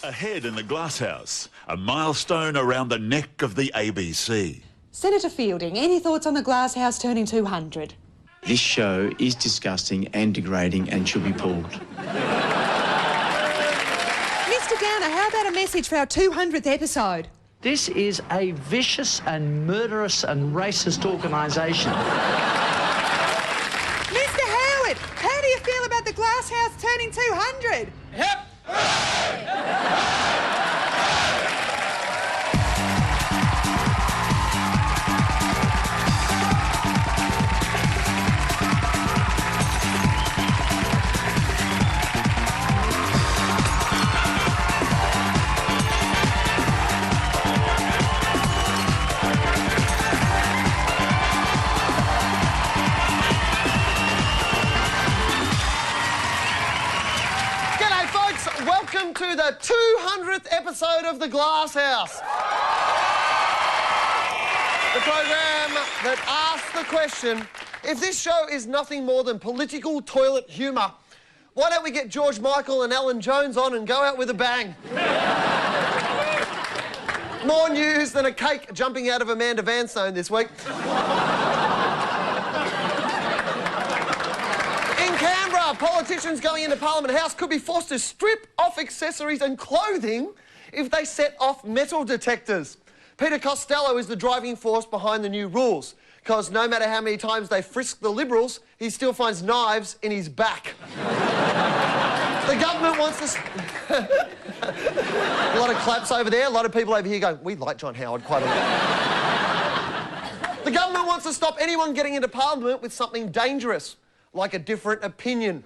Ahead in the Glasshouse, a milestone around the neck of the ABC. Senator Fielding, any thoughts on the Glasshouse turning 200? This show is disgusting and degrading and should be pulled. Mr Downer, how about a message for our 200th episode? This is a vicious and murderous and racist organisation. Mr Howard, how do you feel about the Glasshouse turning 200? Yep. Welcome to the 200th episode of The Glasshouse. The program that asks the question, if this show is nothing more than political toilet humour, why don't we get George Michael and Alan Jones on and go out with a bang? More news than a cake jumping out of Amanda Vanstone this week. Politicians going into Parliament House could be forced to strip off accessories and clothing if they set off metal detectors. Peter Costello is the driving force behind the new rules, because no matter how many times they frisk the Liberals, he still finds knives in his back. The government wants to... A lot of claps over there, a lot of people over here going, we like John Howard quite a lot. The government wants to stop anyone getting into Parliament with something dangerous, like a different opinion.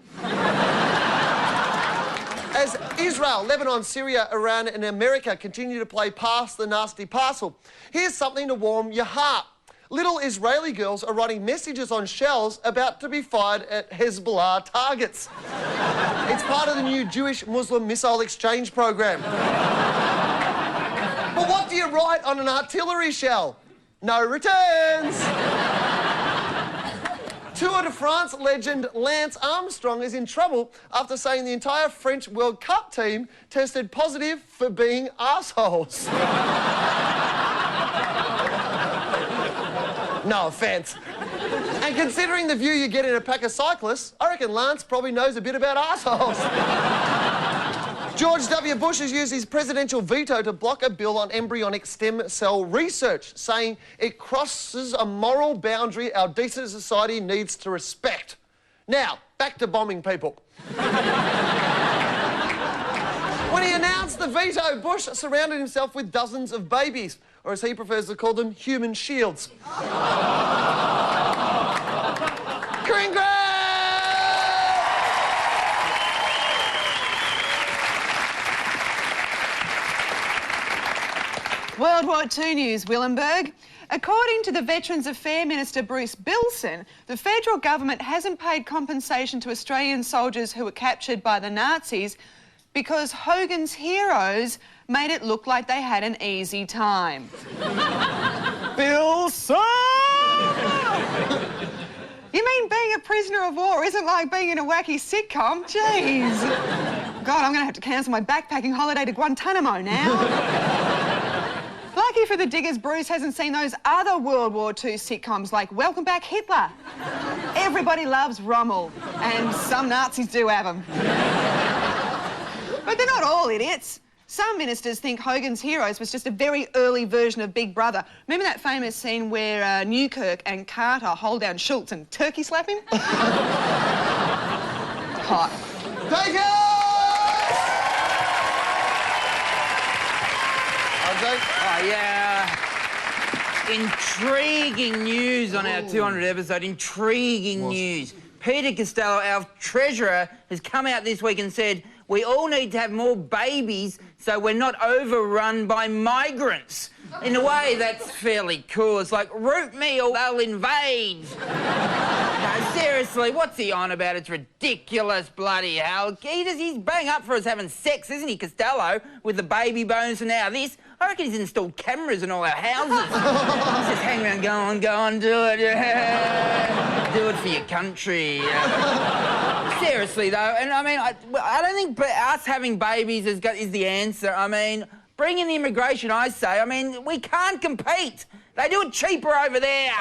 As Israel, Lebanon, Syria, Iran and America continue to play past the nasty parcel, here's something to warm your heart. Little Israeli girls are writing messages on shells about to be fired at Hezbollah targets. It's part of the new Jewish-Muslim missile exchange program. But what do you write on an artillery shell? No returns. Tour de France legend Lance Armstrong is in trouble after saying the entire French World Cup team tested positive for being assholes. No offence. And considering the view you get in a pack of cyclists, I reckon Lance probably knows a bit about assholes. George W. Bush has used his presidential veto to block a bill on embryonic stem cell research, saying it crosses a moral boundary our decent society needs to respect. Now, back to bombing people. When he announced the veto, Bush surrounded himself with dozens of babies, or as he prefers to call them, human shields. Congrats! World War II news, Willenberg. According to the Veterans Affairs Minister Bruce Bilson, the federal government hasn't paid compensation to Australian soldiers who were captured by the Nazis because Hogan's Heroes made it look like they had an easy time. Bilson! You mean being a prisoner of war isn't like being in a wacky sitcom? Jeez. God, I'm going to have to cancel my backpacking holiday to Guantanamo now. Lucky for the diggers, Bruce hasn't seen those other World War II sitcoms like Welcome Back Hitler. Everybody loves Rommel, and some Nazis do have them. But they're not all idiots. Some ministers think Hogan's Heroes was just a very early version of Big Brother. Remember that famous scene where Newkirk and Carter hold down Schultz and turkey slap him? Hot. Thank you! Oh, yeah. Intriguing news on our 200th episode. Intriguing news. Peter Costello, our treasurer, has come out this week and said we all need to have more babies so we're not overrun by migrants. In a way, that's fairly cool. It's like, root me or they'll invade. No, seriously, what's he on about? It's ridiculous, bloody hell. He's bang up for us having sex, isn't he, Costello? With the baby bonus and now this. I reckon he's installed cameras in all our houses. He's just hanging around, go on, do it. Do it for your country. Seriously, though, and I mean, I don't think us having babies is the answer. I mean, bring in the immigration, I say. I mean, we can't compete. They do it cheaper over there.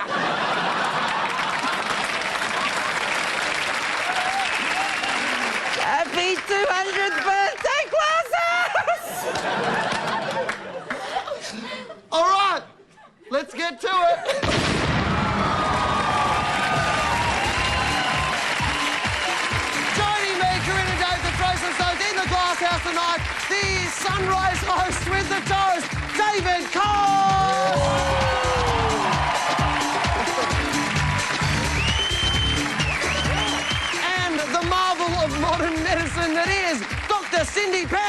Happy 200th birthday, Glasshouse! All right, let's get to it. Joining me, Corinna Dave, the throw some stones in the Glasshouse tonight, the Sunrise host with the toast, David Cole. And the marvel of modern medicine that is Dr. Cindy Pan.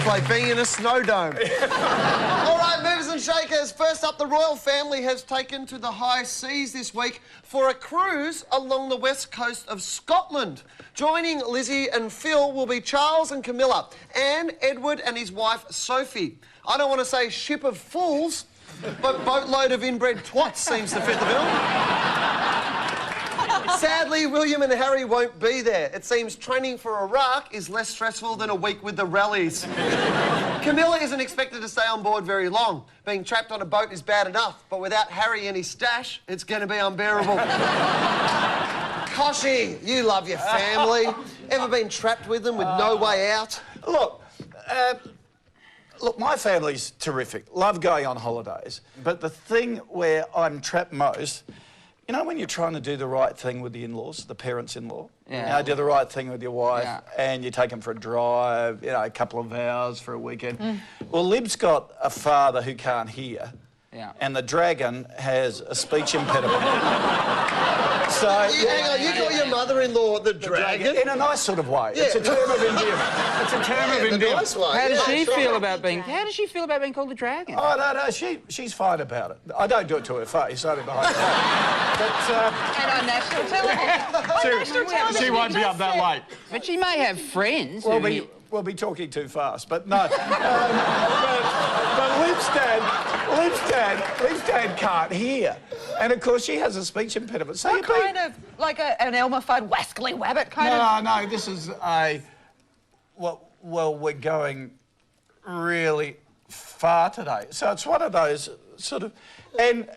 Like being in a snow dome. All right, movers and shakers. First up, the royal family has taken to the high seas this week for a cruise along the west coast of Scotland. Joining Lizzie and Phil will be Charles and Camilla, and Edward and his wife Sophie. I don't want to say ship of fools, but boatload of inbred twats seems to fit the bill. Sadly, William and Harry won't be there. It seems training for Iraq is less stressful than a week with the rallies. Camilla isn't expected to stay on board very long. Being trapped on a boat is bad enough, but without Harry and his stash, it's going to be unbearable. Koshy, you love your family. Ever been trapped with them with no way out? Look, my family's terrific. Love going on holidays. But the thing where I'm trapped most, you know, when you're trying to do the right thing with the in-laws, the parents-in-law, yeah. You know, do the right thing with your wife, and you take them for a drive, you know, a couple of hours for a weekend. Well, Lib's got a father who can't hear, and the dragon has a speech impediment. So Hang on, you call your mother-in-law the dragon? in a nice sort of way. It's a term of endearment. It's a term of endearment. Nice way. How does she feel about being called the dragon? Oh, no, she's fine about it. I don't do it to her face, only behind her. But, And on national television. she won't be up that late. But she may have friends. We'll be talking too fast, but no. But Liv's dad can't hear. And, of course, she has a speech impediment. So What kind of, like an Elmer Fudd wascally wabbit kind of? No, this is a... Well, we're going really far today. So it's one of those sort of... And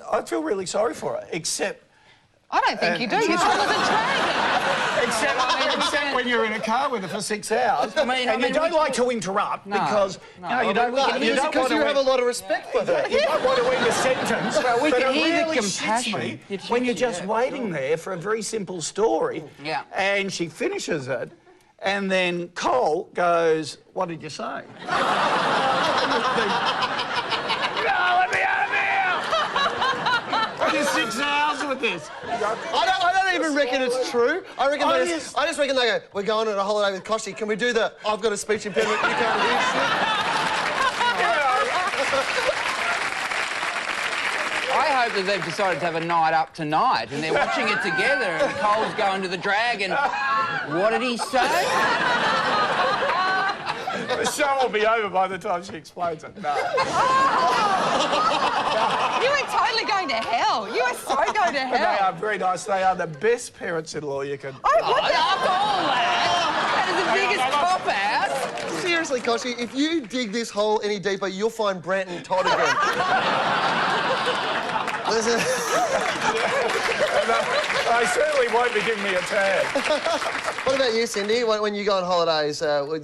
I feel really sorry for her, except... I don't think you do. You're taller than dragon. Except when you're in a car with her for 6 hours, and you don't like to interrupt because you don't want Because you have a lot of respect for her. You don't want to end a sentence. Well, we but can it hear the really compassion. shits me when you're just waiting there for a very simple story, and she finishes it, and then Cole goes, "What did you say?" You're 6 hours with this. I don't even reckon it's true. I just reckon they go, "We're going on a holiday with Koshy. Can we do the I've got a speech impediment, you can't hear shit?" I hope that they've decided to have a night up tonight and they're watching it together and Cole's going to the dragon. What did he say? The show will be over by the time she explains it. No. You are totally going to hell. You are so going to hell. They are very nice. They are the best parents-in-law you can... Oh, what the... After all that, that is the biggest cop-out. Seriously, Koshy, if you dig this hole any deeper, you'll find Brant and Todd again. They certainly won't be giving me a tag. What about you, Cindy? When you go on holidays, do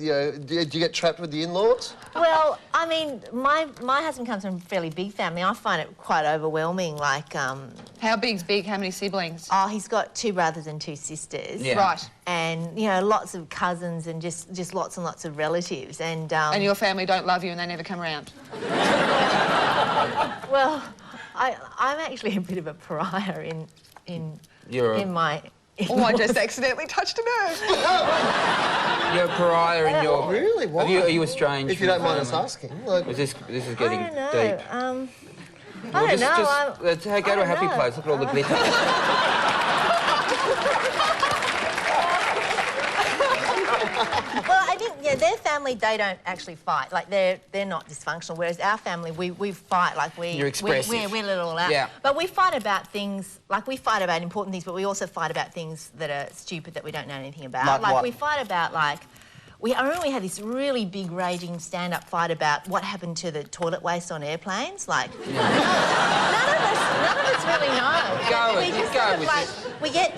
you get trapped with the in-laws? Well, I mean, my husband comes from a fairly big family. I find it quite overwhelming, like... How big's big? How many siblings? Oh, he's got 2 brothers and 2 sisters. Yeah. Right. And, you know, lots of cousins and just lots and lots of relatives. And your family don't love you and they never come around? Well, I'm actually a bit of a pariah in my Oh, I just accidentally touched a nerve. You're a pariah in your... Really? Why? Are you estranged? If you don't mind us asking. Like... This is getting I don't know. deep. I don't know. Let's go to a happy place. Look at all the glitter. Well, I think, yeah, their family, they don't actually fight. Like, they're not dysfunctional, whereas our family, we fight. Like, You're expressive. We let it all out. Yeah. But we fight about things, like, we fight about important things, but we also fight about things that are stupid that we don't know anything about. Like what? We fight about, like... I remember we had this really big raging stand-up fight about what happened to the toilet waste on airplanes. Like, none of us really know. We get,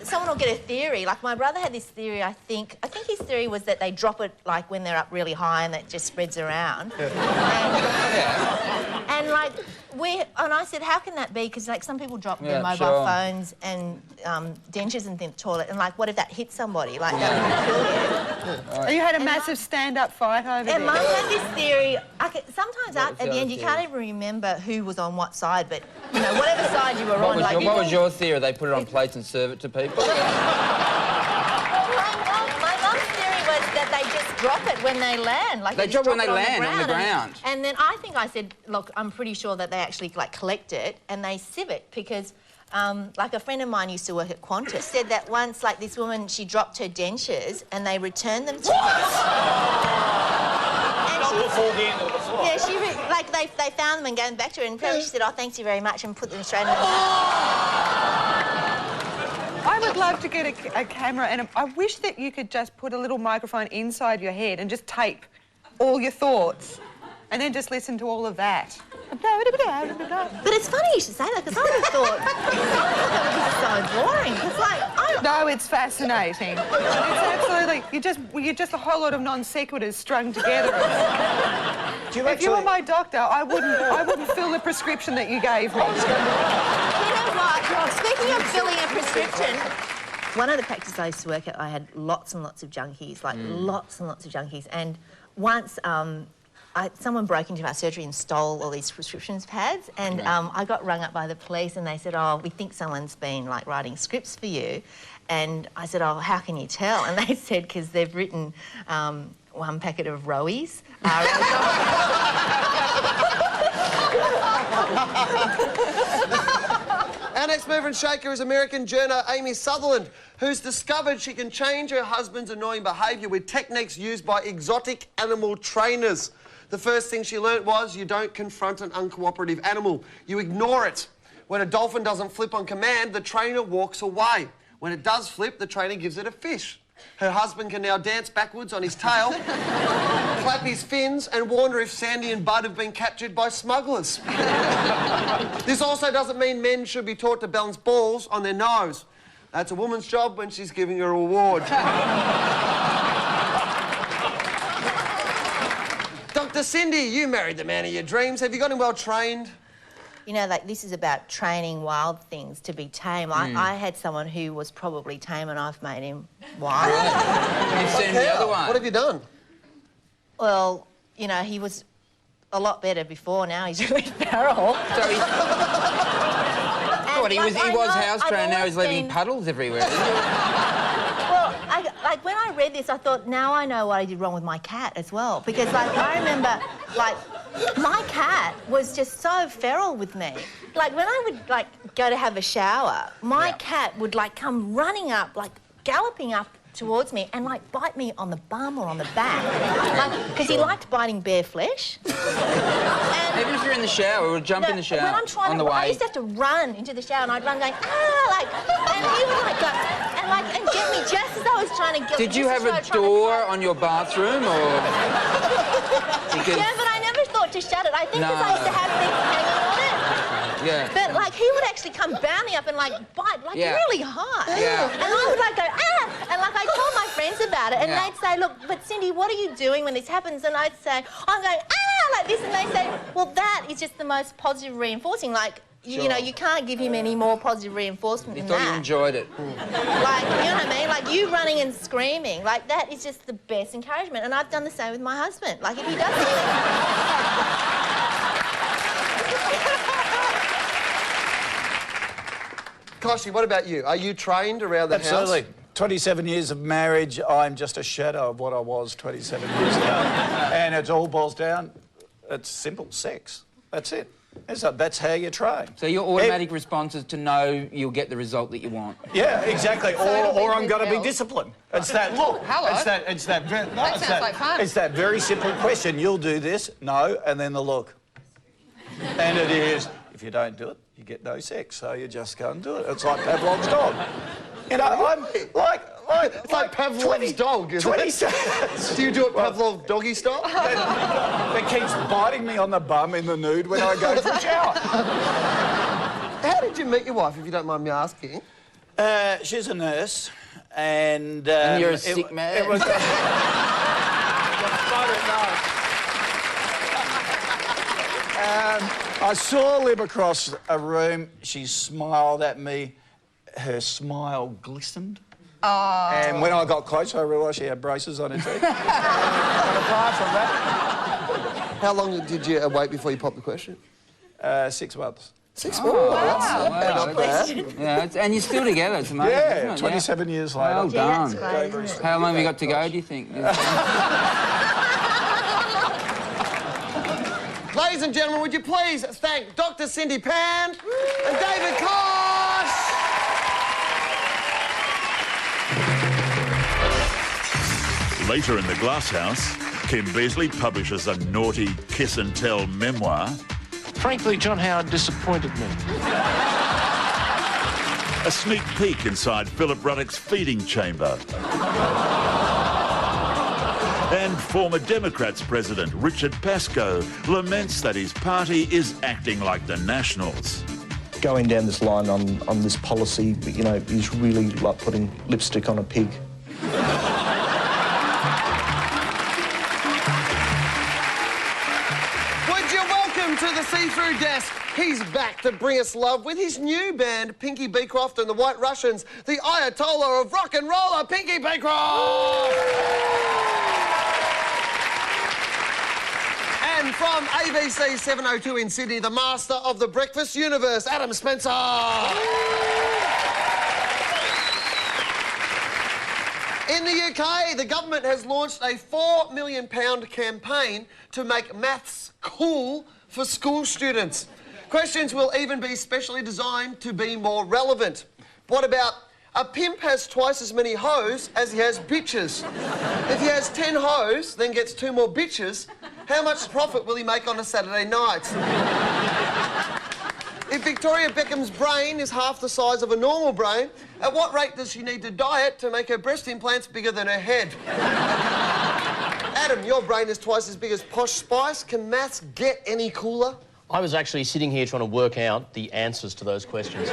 someone will get a theory. Like, my brother had this theory, I think his theory was that they drop it, like, when they're up really high and that just spreads around. And like, and I said, how can that be? Because, like, some people drop their mobile phones and dentures in the toilet, and, like, what if that hits somebody? Like, that would kill you. You had a massive stand-up fight over there. And Mum had this theory. Sometimes at the end you can't even remember who was on what side, but, you know, whatever side you were on. What was your theory? They put it on plates and serve it to people? My mum's theory was that they just drop it when they land. Like, They drop it when they land on the ground. And then I think I said, look, I'm pretty sure that they actually, like, collect it and they sieve it because... like, a friend of mine used to work at Qantas, said that once, like, this woman, she dropped her dentures and they returned them to her. Yeah, they found them and gave them back to her, and apparently she said, oh, thanks you very much, and put them straight in the... I would love to get a camera, and I wish that you could just put a little microphone inside your head and just tape all your thoughts and then just listen to all of that. But it's funny you should say that, because I would have thought that would be so boring. It's like, No, it's fascinating. It's absolutely... You're just a whole lot of non sequiturs strung together. If you were my doctor, I wouldn't fill the prescription that you gave me. You know what? Speaking of filling a prescription, one of the practices I used to work at, I had lots and lots of junkies, like lots and lots of junkies. And once someone broke into our surgery and stole all these prescriptions pads, and I got rung up by the police and they said, oh, we think someone's been, like, writing scripts for you. And I said, oh, how can you tell? And they said, because they've written one packet of Rowies. Our next mover and shaker is American journo Amy Sutherland, who's discovered she can change her husband's annoying behaviour with techniques used by exotic animal trainers. The first thing she learnt was you don't confront an uncooperative animal, you ignore it. When a dolphin doesn't flip on command, the trainer walks away. When it does flip, the trainer gives it a fish. Her husband can now dance backwards on his tail, clap his fins and wonder if Sandy and Bud have been captured by smugglers. This also doesn't mean men should be taught to balance balls on their nose. That's a woman's job when she's giving her award. Dr. Cindy, you married the man of your dreams. Have you got him well trained? You know, like, this is about training wild things to be tame. I had someone who was probably tame and I've made him wild. You've seen the other one. What have you done? Well, you know, he was a lot better before. Now he's really feral. So he was house trained, now he's leaving puddles everywhere, isn't he? Well, like, when I read this, I thought, now I know what I did wrong with my cat as well. Because, like, I remember, like, my cat was just so feral with me. Like, when I would, like, go to have a shower, my cat would, like, come running up, like, galloping up towards me and, like, bite me on the bum or on the back. Like, because he liked biting bare flesh. And even if you're in the shower, we'll jump in the shower when I'm trying on the to, way. I used to have to run into the shower and I'd run going, like, and he would, like, go, and get me just as I was trying to get... Did you have a door on your bathroom, or...? Because... Yeah, but I never thought to shut it. I think because I used to have things hanging on it. Yeah. But, like, he would actually come bounding up and, like, bite, like, really hard. Yeah. And I would, like, go, and, like, I told my friends about it, and they'd say, look, but Cindy, what are you doing when this happens? And I'd say, I'm going, like this, and they say, well, that is just the most positive reinforcing. Like, you know, you can't give him any more positive reinforcement than that. You thought you enjoyed it. Like, you know what I mean? Like, you running and screaming, like, that is just the best encouragement. And I've done the same with my husband. Like, if he does something... Koshy, what about you? Are you trained around the house? Absolutely. 27 years of marriage, I'm just a shadow of what I was 27 years ago. And it all boils down, it's simple, sex. That's it. That's how you train. So your automatic response is to know you'll get the result that you want. Yeah, exactly. Or I'm going to be held. disciplined. It's that, look. Hello. It's that sounds like fun. It's that very simple question. You'll do this, no, and then the look. And it is, if you don't do it, you get no sex, so you just go and do it. It's like Pavlov's dog. You know, I'm It's like Pavlov's dog, isn't it? Do you do it Pavlov doggy style? That keeps biting me on the bum in the nude when I go for a shower. How did you meet your wife, if you don't mind me asking? She's a nurse, and you're a sick man. It was. I saw Lib across a room. She smiled at me. Her smile glistened. Oh. And when I got close, I realised she had braces on her teeth. But apart from that... How long did you wait before you popped the question? 6 months. 6 months? Wow. Not bad. Yeah, and you're still together, it's amazing, Yeah, isn't it? 27 years later. Well Yeah, done. that's great, isn't it? How long have you got to go, do you think? Ladies and gentlemen, would you please thank Dr. Cindy Pan and David Kosh? Later in the Glasshouse, Kim Beazley publishes a naughty kiss and tell memoir. Frankly, John Howard disappointed me. A sneak peek inside Philip Ruddock's feeding chamber. And former Democrats president Richard Pascoe laments that his party is acting like the Nationals. Going down this line on this policy, you know, is really like putting lipstick on a pig. Would you welcome to the see-through desk? He's back to bring us love with his new band, Pinky Beecroft and the White Russians, the Ayatollah of rock and roller, Pinky Beecroft! And from ABC 702 in Sydney, the master of the breakfast universe, Adam Spencer! In the UK, the government has launched a £4 million campaign to make maths cool for school students. Questions will even be specially designed to be more relevant. What about, a pimp has twice as many hoes as he has bitches. If he has 10 hoes, then gets 2 more bitches, how much profit will he make on a Saturday night? If Victoria Beckham's brain is half the size of a normal brain, at what rate does she need to diet to make her breast implants bigger than her head? Adam, your brain is twice as big as Posh Spice. Can maths get any cooler? I was actually sitting here trying to work out the answers to those questions.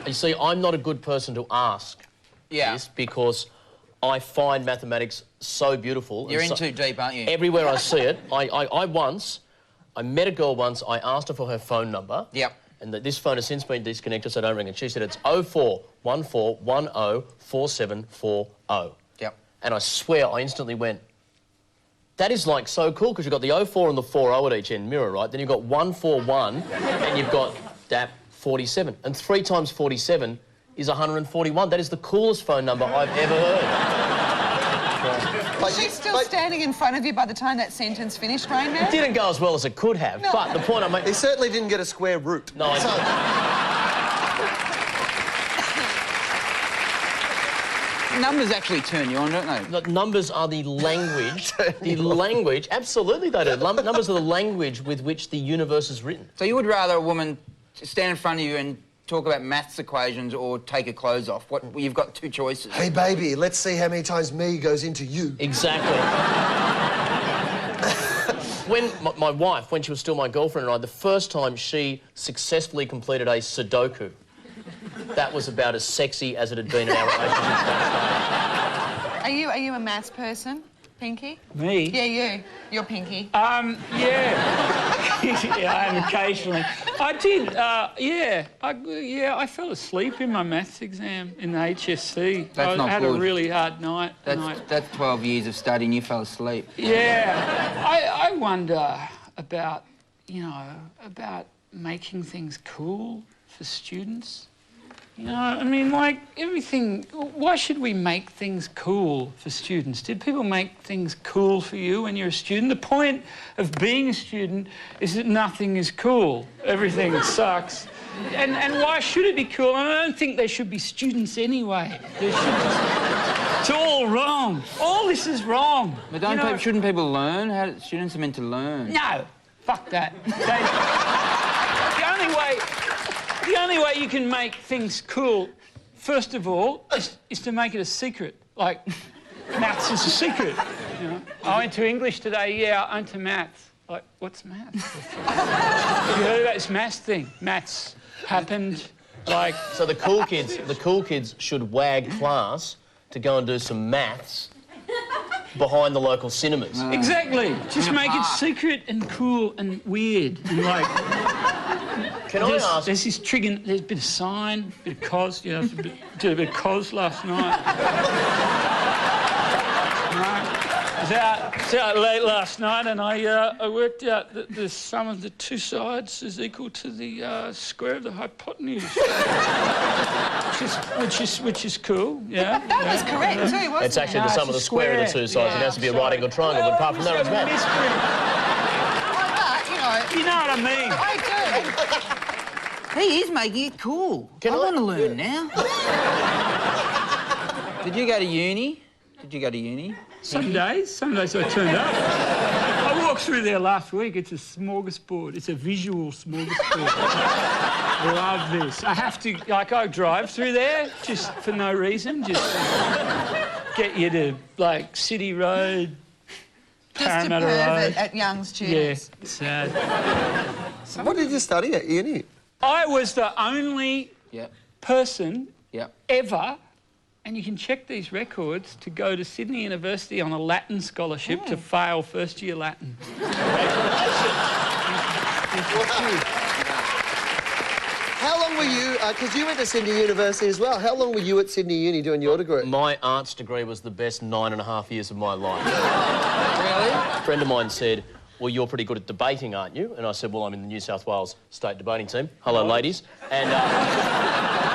You see, I'm not a good person to ask this because I find mathematics so beautiful. You're in too deep, aren't you? Everywhere I see it. I met a girl once, I asked her for her phone number. Yep. And this phone has since been disconnected, so don't ring it. She said it's 0414104740. Yep. And I swear I instantly went, that is like so cool because you've got the 04 and the 40 at each end mirror, right? Then you've got 141 and you've got that 47. And 3 times 47 is 141. That is the coolest phone number I've ever heard. Was she still standing in front of you by the time that sentence finished, Rain Man? It didn't go as well as it could have, No. but the point I made... He certainly didn't get a square root. No, Numbers actually turn you on, don't they? Look, numbers are the language. Absolutely they do. Numbers are the language with which the universe is written. So you would rather a woman stand in front of you and talk about maths equations or take her clothes off? You've got 2 choices. Hey, baby, let's see how many times me goes into you. Exactly. When my wife, when she was still my girlfriend and I, the first time she successfully completed a Sudoku, that was about as sexy as it had been in our relationship that Are you a maths person, Pinky? Me? Yeah, you. You're Pinky. Yeah. Yeah, I am occasionally. I did, I fell asleep in my maths exam in the HSC. That's not had good. a really hard night. That's 12 years of studying, you fell asleep. Yeah. I wonder about, about making things cool for students. You know, I mean, like, everything... Why should we make things cool for students? Did people make things cool for you when you're a student? The point of being a student is that nothing is cool. Everything sucks. And why should it be cool? And I don't think they should be students anyway. They should just... It's all wrong. All this is wrong. But shouldn't people learn? How students are meant to learn? No. Fuck that. The only way you can make things cool, first of all, is to make it a secret. Like, maths is a secret. You know? I went to English today, yeah, I went to maths. Like, what's maths? Have you heard about this maths thing? Maths happened, like... So the cool kids should wag class to go and do some maths behind the local cinemas. Exactly. Just make it secret and cool and weird and, like... Can I ask... There's this trigger, there's a bit of sine, a bit of cos, you know, did a bit of cos last night. I was out late last night and I worked out that the sum of the two sides is equal to the square of the hypotenuse. which is cool, yeah. That was correct too, wasn't it? It's actually the sum of the square of the two sides. It has to be a right angle triangle, but apart from that, it's maths. You know what I mean? I do. He is making it cool. I want to learn now. Did you go to uni? Some days I turned up. I walked through there last week. It's a smorgasbord. It's a visual smorgasbord. I love this. I have to, like, I drive through there just for no reason, just get you to, like, City Road, Parramatta Road. At young students. Yeah, sad. So what did you study at uni? I was the only person ever, and you can check these records, to go to Sydney University on a Latin scholarship to fail first-year Latin. How long were you, because you went to Sydney University as well, how long were you at Sydney Uni doing your degree? My arts degree was the best 9.5 years of my life. Really? A friend of mine said, well, you're pretty good at debating, aren't you? And I said, well, I'm in the New South Wales state debating team. Hello, ladies. And...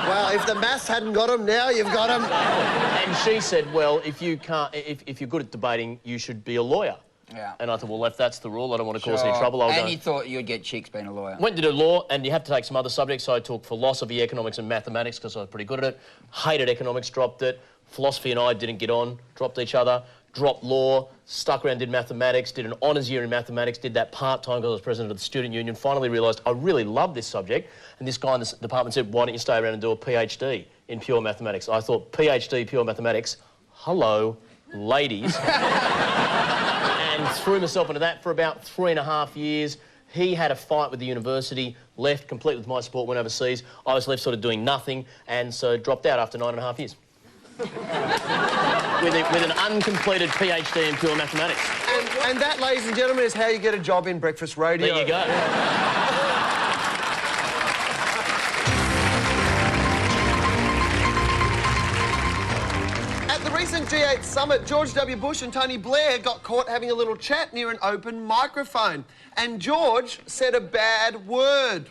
Well, if the maths hadn't got him, now you've got him. And she said, well, if you're good at debating, you should be a lawyer. Yeah. And I thought, well, if that's the rule, I don't want to cause any trouble. And you thought you'd get chicks being a lawyer. Went to do law, and you have to take some other subjects. So I took philosophy, economics and mathematics because I was pretty good at it. Hated economics, dropped it. Philosophy and I didn't get on, dropped each other. Dropped law, stuck around, did mathematics, did an honours year in mathematics, did that part-time because I was president of the student union, finally realised I really love this subject. And this guy in the department said, why don't you stay around and do a PhD in pure mathematics? I thought, PhD, pure mathematics, hello, ladies. And threw myself into that for about 3.5 years. He had a fight with the university, left, complete with my support, went overseas. I was left sort of doing nothing, and so dropped out after 9.5 years. with an uncompleted PhD in pure mathematics. And that, ladies and gentlemen, is how you get a job in breakfast radio. There you go. At the recent G8 summit, George W. Bush and Tony Blair got caught having a little chat near an open microphone. And George said a bad word.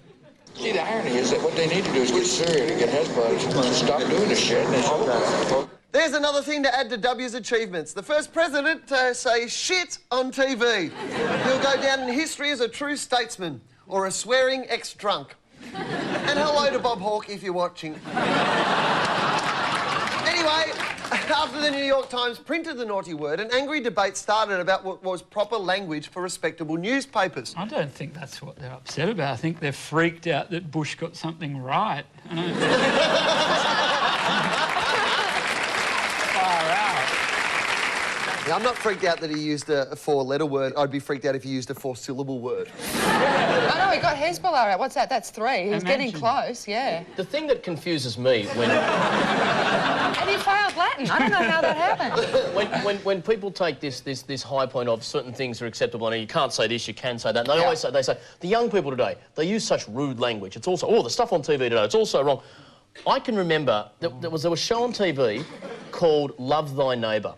See, the irony is that what they need to do is get Syria to get Hezbollah to stop doing this shit, and it's over. There's another thing to add to W's achievements. The first president to say shit on TV. He'll go down in history as a true statesman or a swearing ex-drunk. And hello to Bob Hawke if you're watching. Anyway, after the New York Times printed the naughty word, an angry debate started about what was proper language for respectable newspapers. I don't think that's what they're upset about. I think they're freaked out that Bush got something right. Far out. Yeah, I'm not freaked out that he used a four-letter word. I'd be freaked out if he used a four-syllable word. I know, he got Hezbollah out. What's that? That's 3. He was getting close, yeah. The thing that confuses me when... And he failed Latin. I don't know how that happened. When people take this high point of certain things are acceptable and you can't say this, you can say that, and they always say, the young people today, they use such rude language. It's also, the stuff on TV today, it's also wrong. I can remember there was a show on TV called Love Thy Neighbour,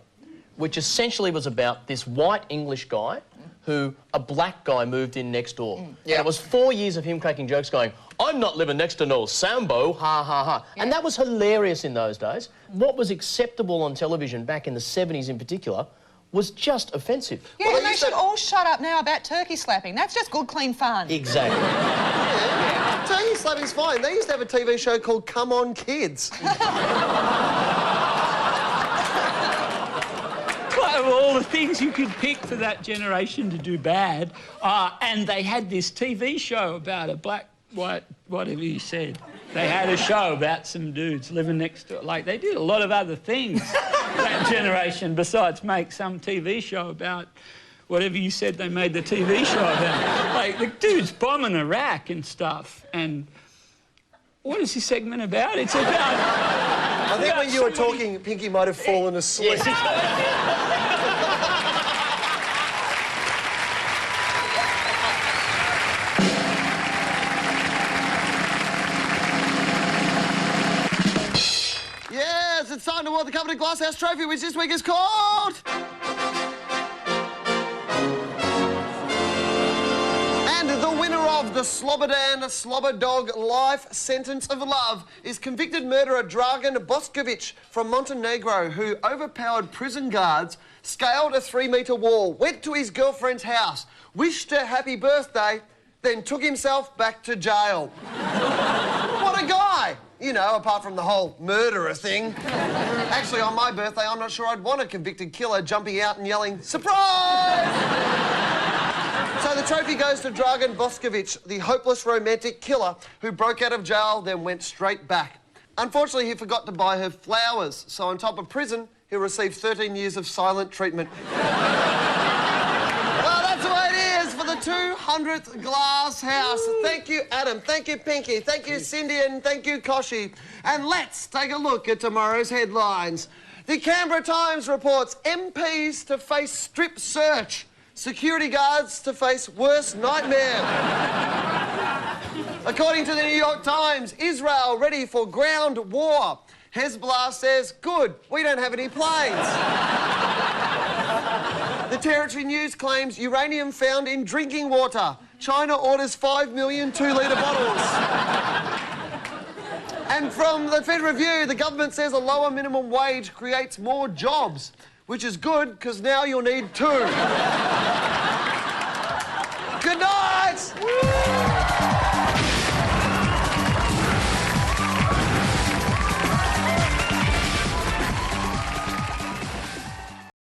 which essentially was about this white English guy who a black guy moved in next door. And it was 4 years of him cracking jokes going, I'm not living next to no Sambo, ha, ha, ha. And that was hilarious in those days. What was acceptable on television back in the 70s in particular was just offensive. Yeah, and they should all shut up now about turkey slapping. That's just good, clean fun. Exactly. Yeah. Turkey slapping's fine. They used to have a TV show called Come On Kids. Of all the things you could pick for that generation to do bad, and they had this TV show about a black, white, whatever you said. They had a show about some dudes living next door. Like, they did a lot of other things, that generation, besides make some TV show about whatever you said they made the TV show about. Like, the dude's bombing Iraq and stuff, and what is this segment about? It's about... I think when you were talking, Pinky might have fallen asleep. Yes, it's time to award the coveted Glasshouse trophy, which this week is called... And the winner of the Slobodan Slobodog Life Sentence of Love is convicted murderer Dragan Boskovic from Montenegro, who overpowered prison guards, scaled a 3-metre wall, went to his girlfriend's house, wished her happy birthday, then took himself back to jail. What a guy! You know, apart from the whole murderer thing. Actually, on my birthday, I'm not sure I'd want a convicted killer jumping out and yelling, "Surprise!" So the trophy goes to Dragan Boskovic, the hopeless romantic killer who broke out of jail, then went straight back. Unfortunately, he forgot to buy her flowers, so on top of prison, he'll receive 13 years of silent treatment. Well, that's the way it is for the 200th Glass House. Thank you, Adam. Thank you, Pinky. Thank you, Cindy, and thank you, Koshy. And let's take a look at tomorrow's headlines. The Canberra Times reports MPs to face strip search. Security guards to face worst nightmare. According to the New York Times, Israel ready for ground war. Hezbollah says, good, we don't have any planes. The Territory News claims uranium found in drinking water. China orders 5 million 2-litre bottles. And from the Fed Review, the government says a lower minimum wage creates more jobs, which is good because now you'll need 2.